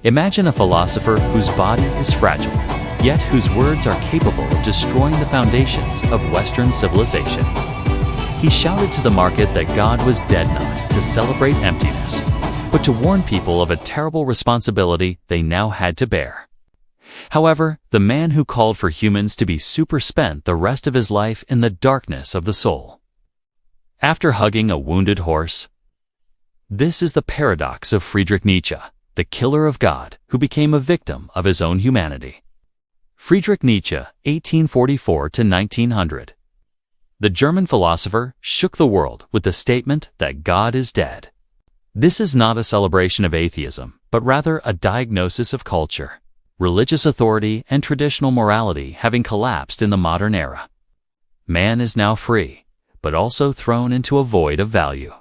Imagine a philosopher whose body is fragile, yet whose words are capable of destroying the foundations of Western civilization. He shouted to the market that God was dead, not to celebrate emptiness, but to warn people of a terrible responsibility they now had to bear. However, the man who called for humans to be spent the rest of his life in the darkness of the soul. After hugging a wounded horse. This is the paradox of Friedrich Nietzsche, the killer of God, who became a victim of his own humanity. Friedrich Nietzsche, 1844 to 1900. The German philosopher shook the world with the statement that God is dead. This is not a celebration of atheism, but rather a diagnosis of culture, religious authority, and traditional morality having collapsed in the modern era. Man is now free, but also thrown into a void of value.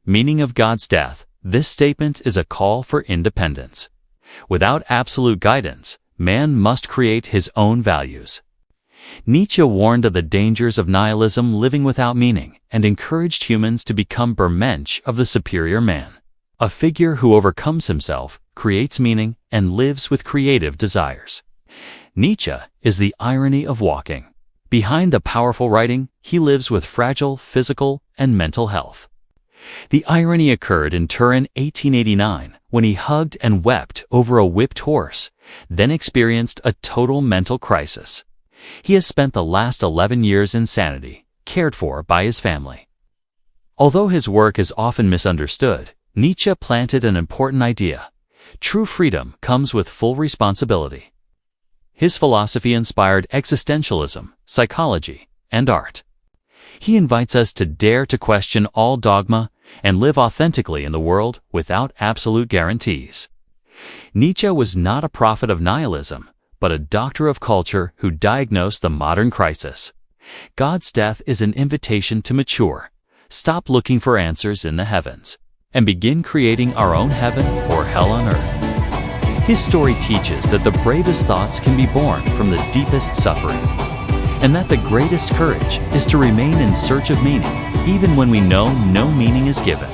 Meaning of God's death. This statement is a call for independence. Without absolute guidance, man must create his own values. Nietzsche warned of the dangers of nihilism, living without meaning, and encouraged humans to become Bermensch of the superior man, a figure who overcomes himself, creates meaning, and lives with creative desires. Nietzsche is the irony of walking. Behind the powerful writing, he lives with fragile physical and mental health. The irony occurred in Turin, 1889, when he hugged and wept over a whipped horse, then experienced a total mental crisis. He has spent the last 11 years in sanity, cared for by his family. Although his work is often misunderstood, Nietzsche planted an important idea. True freedom comes with full responsibility. His philosophy inspired existentialism, psychology, and art. He invites us to dare to question all dogma and live authentically in the world without absolute guarantees. Nietzsche was not a prophet of nihilism, but a doctor of culture who diagnosed the modern crisis. God's death is an invitation to mature, stop looking for answers in the heavens, and begin creating our own heaven or hell on earth. His story teaches that the bravest thoughts can be born from the deepest suffering, and that the greatest courage is to remain in search of meaning, even when we know no meaning is given.